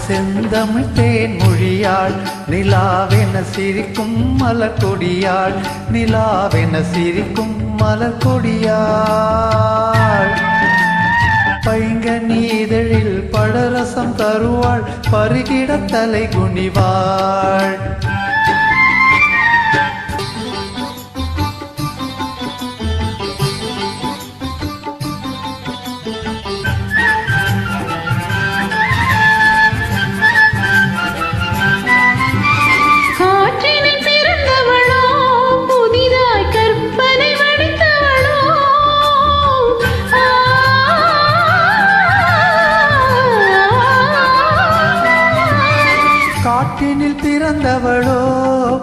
செந்தமிழ் தேன் மொழியாள் நிலாவென சிரிக்கும் மலர் கொடியாள் நிலாவென சிரிக்கும் மலர் கொடியாள் பைங்கனி இதழில் பழரசம் தருவாள் பருகிட தலை குனிவாள் காற்றினில் பிறந்தவளோ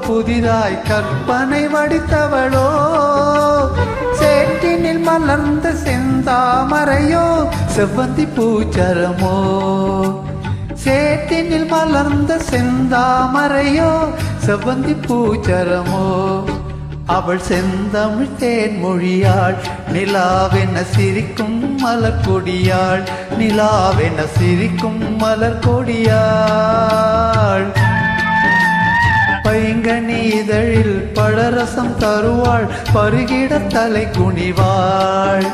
புதிதாய் கற்பனை வடித்தவளோ சேற்றினில் மலர்ந்த செந்தாமரையோ செவ்வந்தி பூச்சரமோ சேற்றினில் மலர்ந்த செந்தாமரையோ செவ்வந்தி பூச்சரமோ அவள் செந்தமிழ் தேன் மொழியாள் நிலாவென சிரிக்கும் மலர் கொடியாள் நிலாவென சிரிக்கும் மலர் கொடியாள் பைங்கனி இதழில் பழரசம் தருவாள் பருகிட தலை குனிவாள்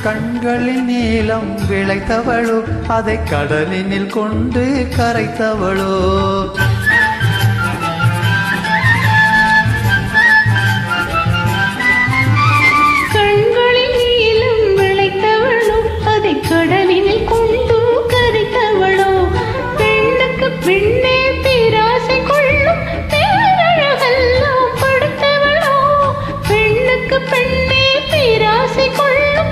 கண்களில் நீலம் விளைத்தவளோ அதை கடலினில் கொண்டு கரைத்தவளோ கண்களில் நீலம் விளைத்தவளோ அதை கடலினில் கொண்டு கரைத்தவளோ பெண்ணுக்கு பெண்ணே பேராசை கொள்ளும் பேரழகெல்லாம் படுத்தவளோ பெண்ணுக்கு பெண்ணே பேராசை கொள்ளும்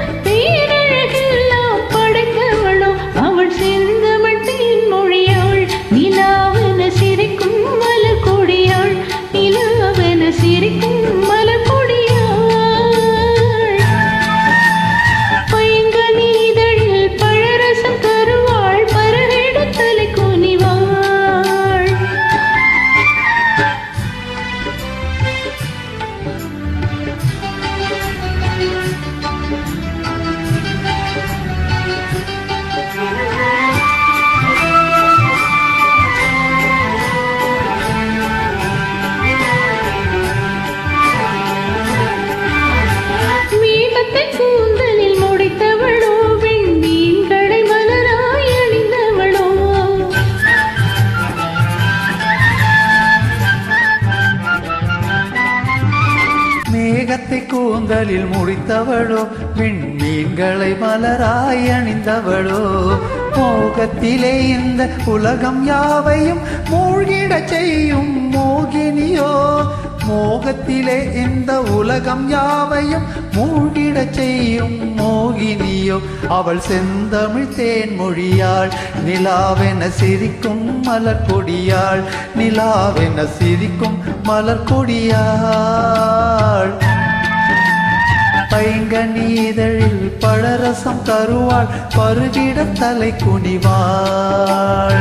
மேகத்தை கூந்தலில் முடித்தவளோ விண்மீன்களை மலராய் அணிந்தவளோ மோகத்திலே இந்த உலகம் யாவையும் மூழ்கிடச் செய்யும் மோகினியோ மோகத்திலே இந்த உலகம் யாவையும் மூழ்கிடச் செய்யும் மோகினியோ அவள் செந்தமிழ் தேன் மொழியாள் நிலாவென சிரிக்கும் மலர் கொடியாள் நிலாவென சிரிக்கும் மலர் கொடியாள் பைங்கனி இதழில் பழரசம் தருவாள் பருகிட தலை குனிவாள்